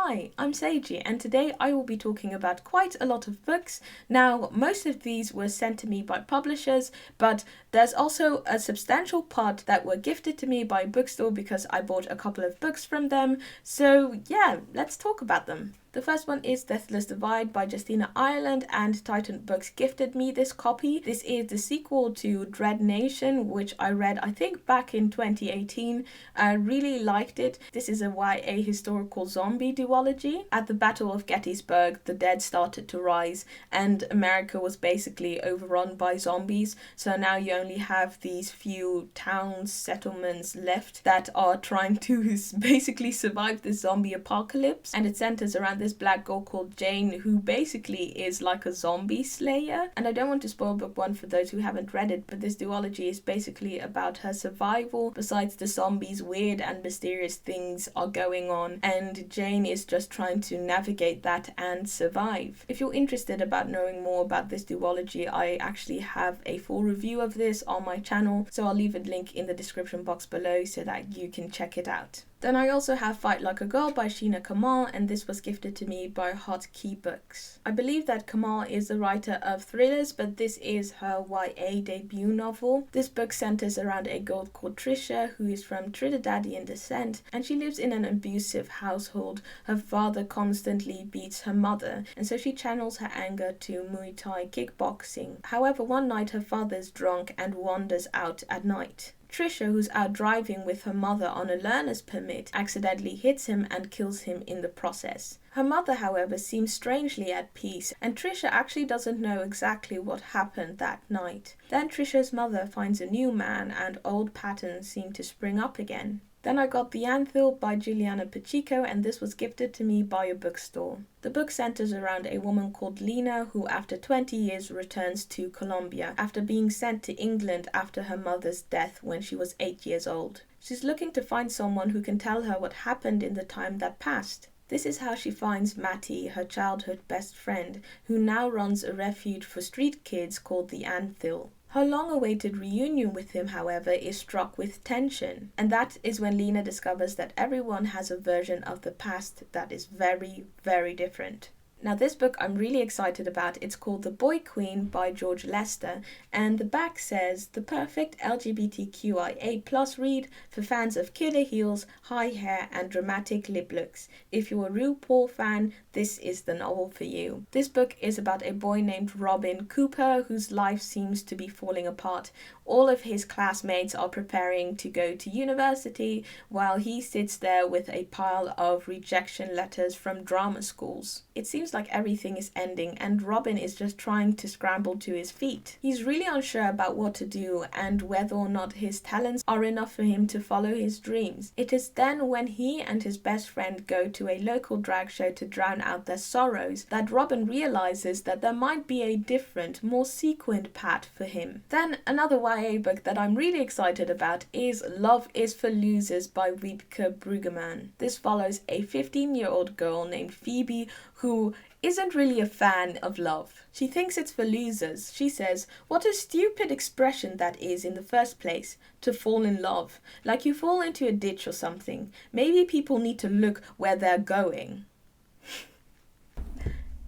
Hi, I'm Seji, and today I will be talking about quite a lot of books. Now, most of these were sent to me by publishers, but there's also a substantial part that were gifted to me by a bookstore because I bought a couple of books from them. So yeah, let's talk about them. The first one is Deathless Divide by Justina Ireland, and Titan Books gifted me this copy. This is the sequel to Dread Nation, which I read I think back in 2018. I really liked it. This is a YA historical zombie duology. At the Battle of Gettysburg, the dead started to rise and America was basically overrun by zombies. So now you only have these few towns, settlements left that are trying to basically survive this zombie apocalypse. And it centers around this black girl called Jane, who basically is like a zombie slayer. And I don't want to spoil book one for those who haven't read it, but this duology is basically about her survival. Besides the zombies, weird and mysterious things are going on, and Jane is just trying to navigate that and survive. If you're interested about knowing more about this duology, I actually have a full review of this on my channel, so I'll leave a link in the description box below so that you can check it out. Then I also have Fight Like a Girl by Sheena Kamal, and this was gifted to me by Hotkey Books. I believe that Kamal is the writer of thrillers, but this is her YA debut novel. This book centers around a girl called Trisha, who is from Trinidadian descent, and she lives in an abusive household. Her father constantly beats her mother, and so she channels her anger to Muay Thai kickboxing. However, one night her father is drunk and wanders out at night. Trisha, who's out driving with her mother on a learner's permit, accidentally hits him and kills him in the process. Her mother, however, seems strangely at peace, and Trisha actually doesn't know exactly what happened that night. Then Trisha's mother finds a new man, and old patterns seem to spring up again. Then I got The Anthil by Juliana Pacheco, and this was gifted to me by a bookstore. The book centers around a woman called Lena who after 20 years returns to Colombia after being sent to England after her mother's death when she was 8 years old. She's looking to find someone who can tell her what happened in the time that passed. This is how she finds Matty, her childhood best friend, who now runs a refuge for street kids called the Anthil. Her long-awaited reunion with him, however, is struck with tension, and that is when Lena discovers that everyone has a version of the past that is very, very different. Now this book I'm really excited about. It's called The Boy Queen by George Lester, and the back says, the perfect LGBTQIA+ read for fans of killer heels, high hair and dramatic lip looks. If you're a RuPaul fan, this is the novel for you. This book is about a boy named Robin Cooper whose life seems to be falling apart. All of his classmates are preparing to go to university while he sits there with a pile of rejection letters from drama schools. It seems like everything is ending and Robin is just trying to scramble to his feet. He's really unsure about what to do and whether or not his talents are enough for him to follow his dreams. It is then when he and his best friend go to a local drag show to drown out their sorrows that Robin realizes that there might be a different, more sequined path for him. Then another YA book that I'm really excited about is Love is for Losers by Wiebke Bruggemann. This follows a 15-year-old girl named Phoebe who isn't really a fan of love. She thinks it's for losers. She says, what a stupid expression that is in the first place, to fall in love. Like you fall into a ditch or something. Maybe people need to look where they're going.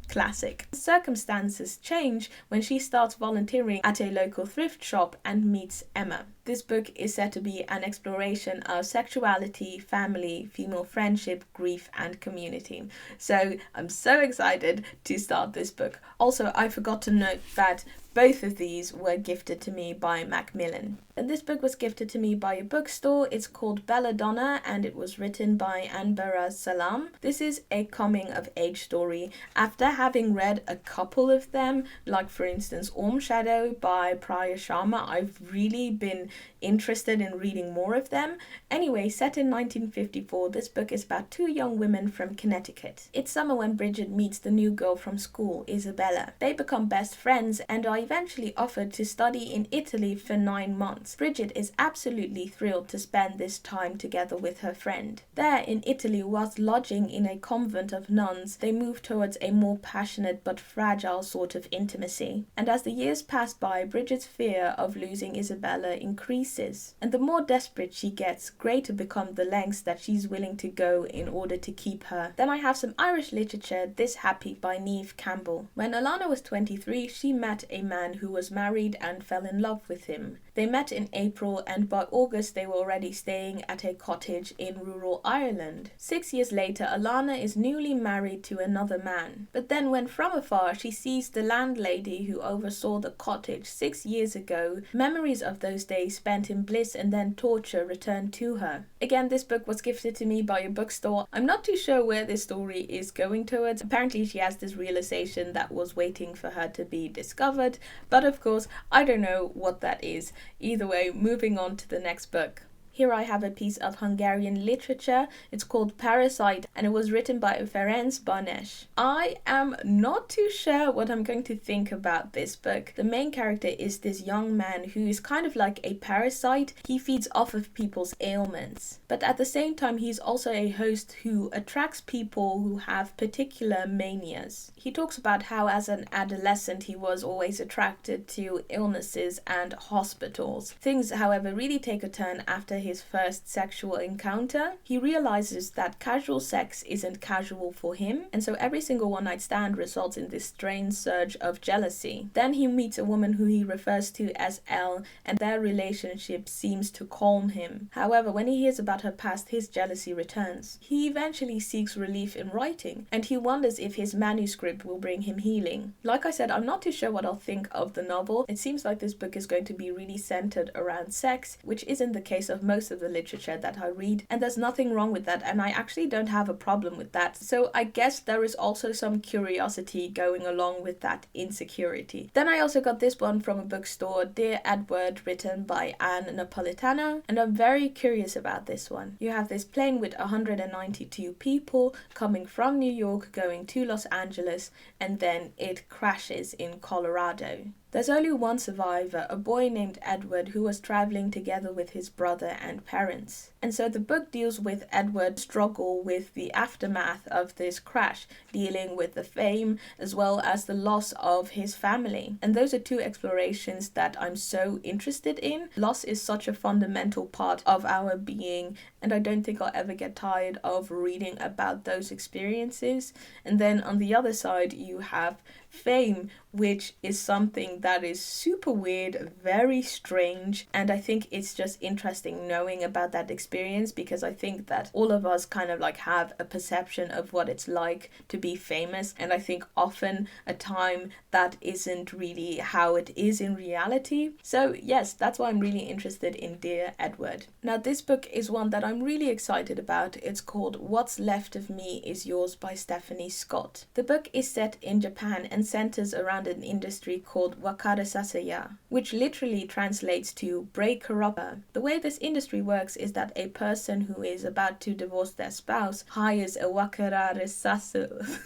Classic. Circumstances change when she starts volunteering at a local thrift shop and meets Emma. This book is said to be an exploration of sexuality, family, female friendship, grief, and community. So I'm so excited to start this book. Also, I forgot to note that both of these were gifted to me by Macmillan. And this book was gifted to me by a bookstore. It's called Belladonna and it was written by Anbara Salam. This is a coming-of-age story. After having read a couple of them, like for instance Orm Shadow by Priya Sharma, I've really been interested in reading more of them. Anyway, set in 1954, this book is about two young women from Connecticut. It's summer when Bridget meets the new girl from school, Isabella. They become best friends and are eventually offered to study in Italy for 9 months. Bridget is absolutely thrilled to spend this time together with her friend. There in Italy, whilst lodging in a convent of nuns, they move towards a more passionate but fragile sort of intimacy. And as the years pass by, Bridget's fear of losing Isabella increases ceases. And the more desperate she gets, greater become the lengths that she's willing to go in order to keep her. Then I have some Irish literature, This Happy by Niamh Campbell. When Alana was 23, she met a man who was married and fell in love with him. They met in April, and by August they were already staying at a cottage in rural Ireland. 6 years later, Alana is newly married to another man. But then when from afar she sees the landlady who oversaw the cottage 6 years ago, memories of those days spent in bliss and then torture return to her. Again, this book was gifted to me by a bookstore. I'm not too sure where this story is going towards. Apparently she has this realization that was waiting for her to be discovered, but of course I don't know what that is. Either way, moving on to the next book. Here I have a piece of Hungarian literature. It's called Parasite, and it was written by Ferenc Barnes. I am not too sure what I'm going to think about this book. The main character is this young man who is kind of like a parasite. He feeds off of people's ailments. But at the same time, he's also a host who attracts people who have particular manias. He talks about how as an adolescent he was always attracted to illnesses and hospitals. Things, however, really take a turn after his first sexual encounter. He realizes that casual sex isn't casual for him, and so every single one-night stand results in this strange surge of jealousy. Then he meets a woman who he refers to as Elle, and their relationship seems to calm him. However, when he hears about her past, his jealousy returns. He eventually seeks relief in writing, and he wonders if his manuscript will bring him healing. Like I said, I'm not too sure what I'll think of the novel. It seems like this book is going to be really centered around sex, which isn't the case of most of the literature that I read, and there's nothing wrong with that, and I actually don't have a problem with that. So I guess there is also some curiosity going along with that insecurity. Then I also got this one from a bookstore, Dear Edward, written by Anne Napolitano, and I'm very curious about this one. You have this plane with 192 people coming from New York going to Los Angeles, and then it crashes in Colorado. There's only one survivor, a boy named Edward, who was traveling together with his brother and parents. And so the book deals with Edward's struggle with the aftermath of this crash, dealing with the fame as well as the loss of his family. And those are two explorations that I'm so interested in. Loss is such a fundamental part of our being, and I don't think I'll ever get tired of reading about those experiences. And then on the other side, you have fame, which is something that is super weird, very strange, and I think it's just interesting knowing about that experience, because I think that all of us kind of like have a perception of what it's like to be famous, and I think often a time that isn't really how it is in reality. So yes, that's why I'm really interested in Dear Edward. Now this book is one that I'm really excited about. It's called What's Left of Me Is Yours by Stephanie Scott. The book is set in Japan and centers around an industry called wakare sasaya, which literally translates to breaker upper. The way this industry works is that a person who is about to divorce their spouse hires a wakarare sasaya.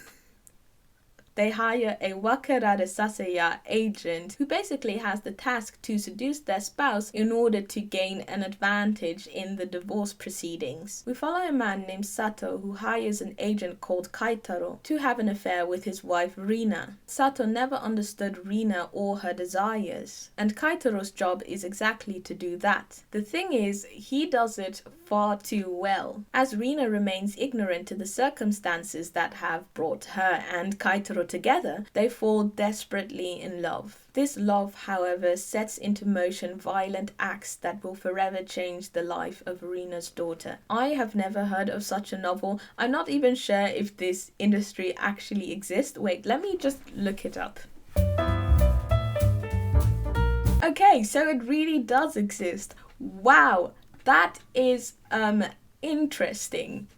They hire a wakarare sasaya agent who basically has the task to seduce their spouse in order to gain an advantage in the divorce proceedings. We follow a man named Sato who hires an agent called Kaitaro to have an affair with his wife Rina. Sato never understood Rina or her desires, and Kaitaro's job is exactly to do that. The thing is, he does it far too well, as Rina remains ignorant to the circumstances that have brought her and Kaitaro together. They fall desperately in love. This love, however, sets into motion violent acts that will forever change the life of Rina's daughter. I have never heard of such a novel. I'm not even sure if this industry actually exists. Wait, let me just look it up. Okay, so it really does exist. Wow, that is interesting.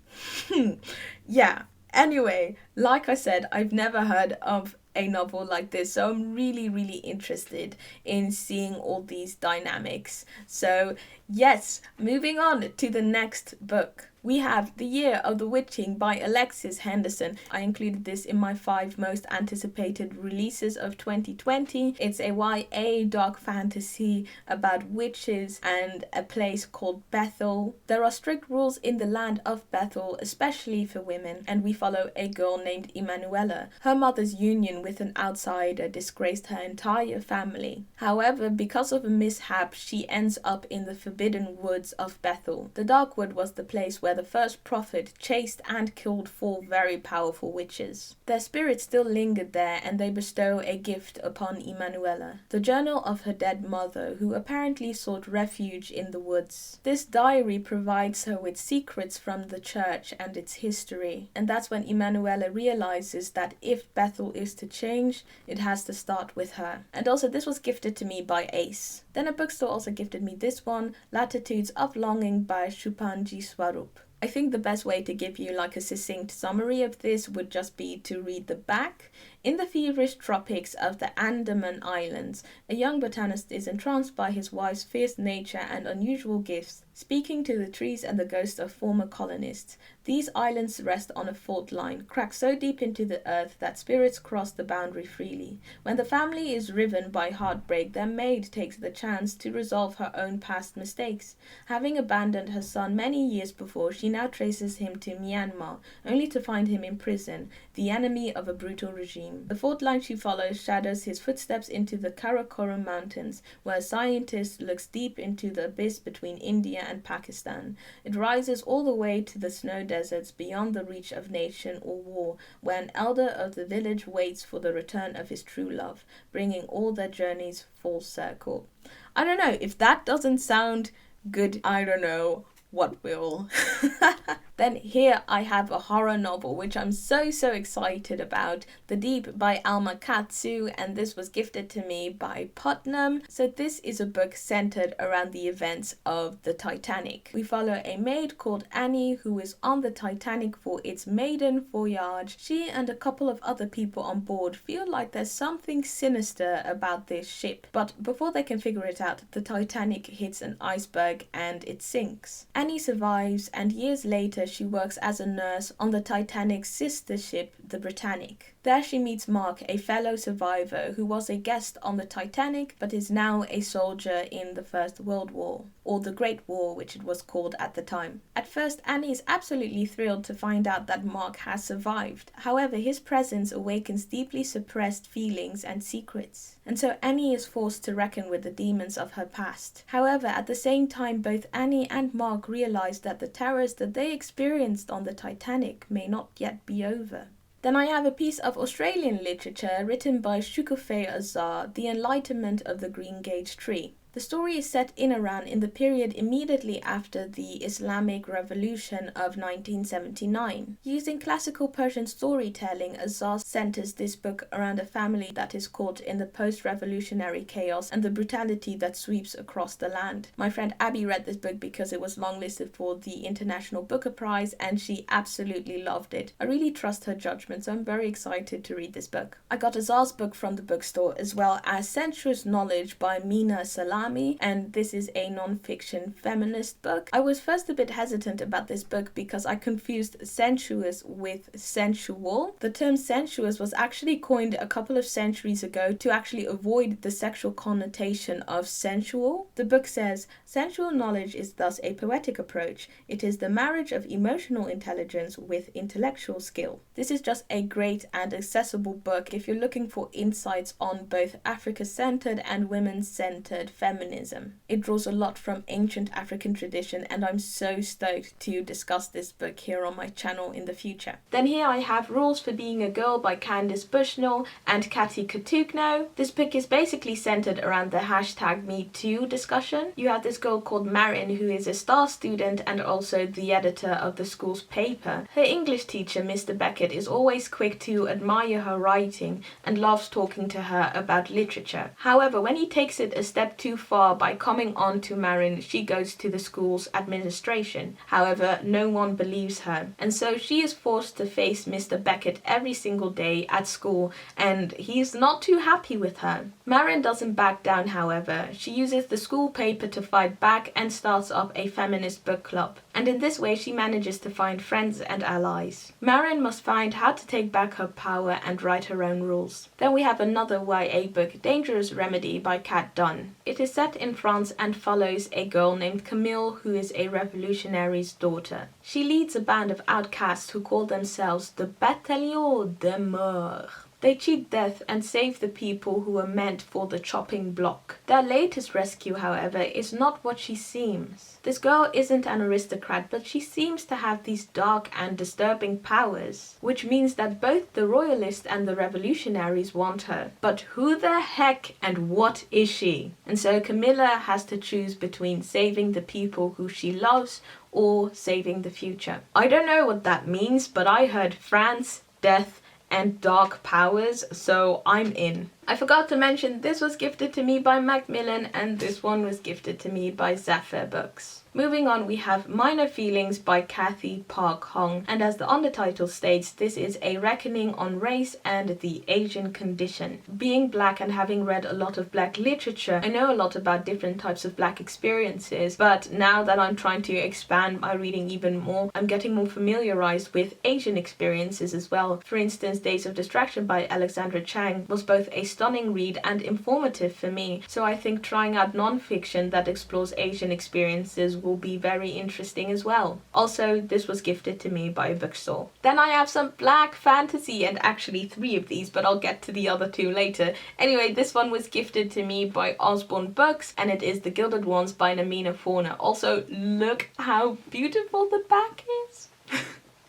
Yeah. Anyway, like I said, I've never heard of a novel like this, so I'm really interested in seeing all these dynamics. So yes, moving on to the next book. We have The Year of the Witching by Alexis Henderson. I included this in my 5 most anticipated releases of 2020. It's a YA dark fantasy about witches and a place called Bethel. There are strict rules in the land of Bethel, especially for women, and we follow a girl named Emanuela. Her mother's union with an outsider disgraced her entire family. However, because of a mishap, she ends up in the Forbidden Woods of Bethel. The Dark Wood was the place where the first prophet chased and killed 4 very powerful witches. Their spirits still lingered there, and they bestow a gift upon Emanuela, the journal of her dead mother, who apparently sought refuge in the woods. This diary provides her with secrets from the church and its history, and that's when Emanuela realizes that if Bethel is to change, it has to start with her. And also, this was gifted to me by Ace. Then a bookstore also gifted me this one, Latitudes of Longing by Shupanji Swarup. I think the best way to give you like a succinct summary of this would just be to read the back. In the feverish tropics of the Andaman Islands, a young botanist is entranced by his wife's fierce nature and unusual gifts, speaking to the trees and the ghosts of former colonists. These islands rest on a fault line, cracked so deep into the earth that spirits cross the boundary freely. When the family is riven by heartbreak, their maid takes the chance to resolve her own past mistakes. Having abandoned her son many years before, she now traces him to Myanmar, only to find him in prison, the enemy of a brutal regime. The fault line she follows shadows his footsteps into the Karakoram Mountains, where a scientist looks deep into the abyss between India and Pakistan. It rises all the way to the snow deserts beyond the reach of nation or war, where an elder of the village waits for the return of his true love, bringing all their journeys full circle. I don't know, if that doesn't sound good, I don't know what will. Then here I have a horror novel which I'm so excited about, The Deep by Alma Katsu, and this was gifted to me by Putnam. So this is a book centered around the events of the Titanic. We follow a maid called Annie who is on the Titanic for its maiden voyage. She and a couple of other people on board feel like there's something sinister about this ship, but before they can figure it out, the Titanic hits an iceberg and it sinks. Annie survives, and years later she works as a nurse on the Titanic's sister ship, the Britannic. There she meets Mark, a fellow survivor who was a guest on the Titanic but is now a soldier in the First World War, or the Great War, which it was called at the time. At first, Annie is absolutely thrilled to find out that Mark has survived. However, his presence awakens deeply suppressed feelings and secrets, and so Annie is forced to reckon with the demons of her past. However, at the same time, both Annie and Mark realize that the terrors that they experienced on the Titanic may not yet be over. Then I have a piece of Australian literature written by Shukufei Azar, The Enlightenment of the Greengage Tree. The story is set in Iran in the period immediately after the Islamic Revolution of 1979. Using classical Persian storytelling, Azar centers this book around a family that is caught in the post-revolutionary chaos and the brutality that sweeps across the land. My friend Abby read this book because it was longlisted for the International Booker Prize, and she absolutely loved it. I really trust her judgment, so I'm very excited to read this book. I got Azar's book from the bookstore, as well as Sensuous Knowledge by Mina Salam, and this is a non-fiction feminist book. I was first a bit hesitant about this book because I confused sensuous with sensual. The term sensuous was actually coined a couple of centuries ago to actually avoid the sexual connotation of sensual. The book says, sensual knowledge is thus a poetic approach. It is the marriage of emotional intelligence with intellectual skill. This is just a great and accessible book if you're looking for insights on both Africa-centered and women-centered feminism. It draws a lot from ancient African tradition, and I'm so stoked to discuss this book here on my channel in the future. Then here I have Rules for Being a Girl by Candice Bushnell and Kati Katukno. This book is basically centered around the hashtag #MeToo discussion. You have this girl called Marin who is a star student and also the editor of the school's paper. Her English teacher, Mr. Beckett, is always quick to admire her writing and loves talking to her about literature. However, when he takes it a step too far by coming on to Marin, she goes to the school's administration. However, no one believes her, and so she is forced to face Mr. Beckett every single day at school, and he's not too happy with her. Marin doesn't back down, however. She uses the school paper to fight back and starts up a feminist book club. and in this way she manages to find friends and allies. Marion must find how to take back her power and write her own rules. Then we have another YA book, Dangerous Remedy by Kat Dunn. It is set in France and follows a girl named Camille who is a revolutionary's daughter. She leads a band of outcasts who call themselves the Bataillon de Mort. They cheat death and save the people who were meant for the chopping block. Their latest rescue, however, is not what she seems. This girl isn't an aristocrat, but she seems to have these dark and disturbing powers, which means that both the royalists and the revolutionaries want her. But who the heck and what is she? And so Camilla has to choose between saving the people who she loves or saving the future. I don't know what that means, but I heard France, death, and dark powers, so I'm in. I forgot to mention this was gifted to me by Macmillan and this one was gifted to me by Zephyr Books. Moving on, we have Minor Feelings by Kathy Park Hong, and as the undertitle states, this is a reckoning on race and the Asian condition. Being black and having read a lot of black literature, I know a lot about different types of black experiences, but now that I'm trying to expand my reading even more, I'm getting more familiarized with Asian experiences as well. For instance, Days of Distraction by Alexandra Chang was both a stunning read and informative for me, so I think trying out non-fiction that explores Asian experiences will be very interesting as well. Also, this was gifted to me by a bookstore. Then I have some black fantasy, and actually 3 of these, but I'll get to the other 2 later. Anyway, this one was gifted to me by Osborne Books, and it is The Gilded Ones by Namina Fauna. Also, look how beautiful the back is.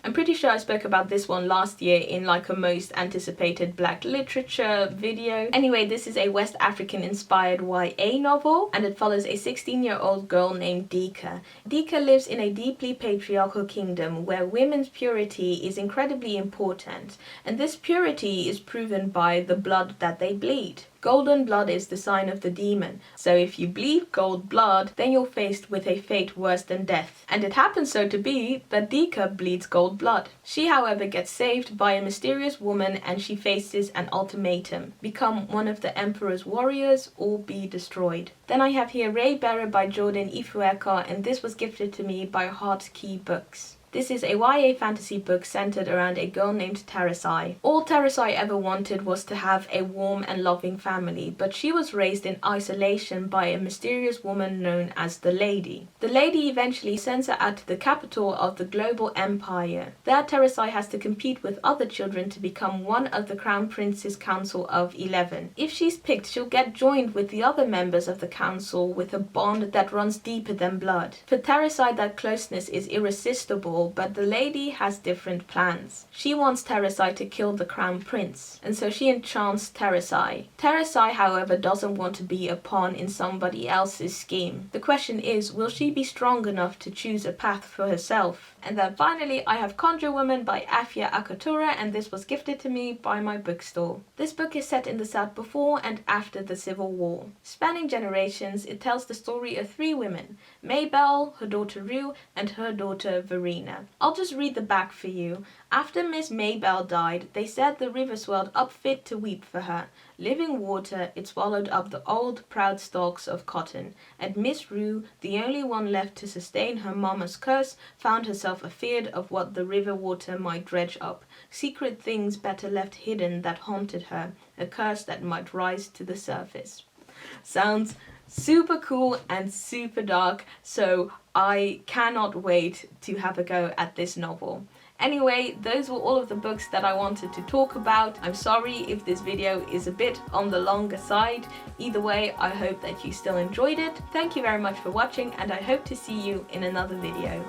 I'm pretty sure I spoke about this one last year in like a most anticipated black literature video. Anyway, this is a West African inspired YA novel and it follows a 16-year-old girl named Dika. Dika lives in a deeply patriarchal kingdom where women's purity is incredibly important, and this purity is proven by the blood that they bleed. Golden blood is the sign of the demon, so if you bleed gold blood, then you're faced with a fate worse than death. And it happens so to be that Dika bleeds gold blood. She, however, gets saved by a mysterious woman and she faces an ultimatum: become one of the Emperor's warriors or be destroyed. Then I have here Raybearer by Jordan Ifueka, and this was gifted to me by Heart Key Books. This is a YA fantasy book centered around a girl named Parasite. All Parasite ever wanted was to have a warm and loving family, but she was raised in isolation by a mysterious woman known as the Lady. The Lady eventually sends her out to the capital of the global empire. There, Parasite has to compete with other children to become one of the Crown Prince's Council of 11. If she's picked, she'll get joined with the other members of the council with a bond that runs deeper than blood. For Parasite, that closeness is irresistible, but the Lady has different plans. She wants Parasite to kill the Crown Prince, and so she enchants Parasite. Parasite, however, doesn't want to be a pawn in somebody else's scheme. The question is, will she be strong enough to choose a path for herself? And then finally, I have Conjure Women by Afia Akatura, and this was gifted to me by my bookstore. This book is set in the South before and after the Civil War. Spanning generations, it tells the story of 3 women, Maybelle, her daughter Rue, and her daughter Verena. I'll just read the back for you. After Miss Maybelle died, they said the river swelled up fit to weep for her. Living water, it swallowed up the old, proud stalks of cotton. And Miss Rue, the only one left to sustain her mama's curse, found herself afeard of what the river water might dredge up. Secret things better left hidden that haunted her. A curse that might rise to the surface. Sounds super cool and super dark, so I cannot wait to have a go at this novel. Anyway, those were all of the books that I wanted to talk about. I'm sorry if this video is a bit on the longer side. Either way, I hope that you still enjoyed it. Thank you very much for watching, and I hope to see you in another video.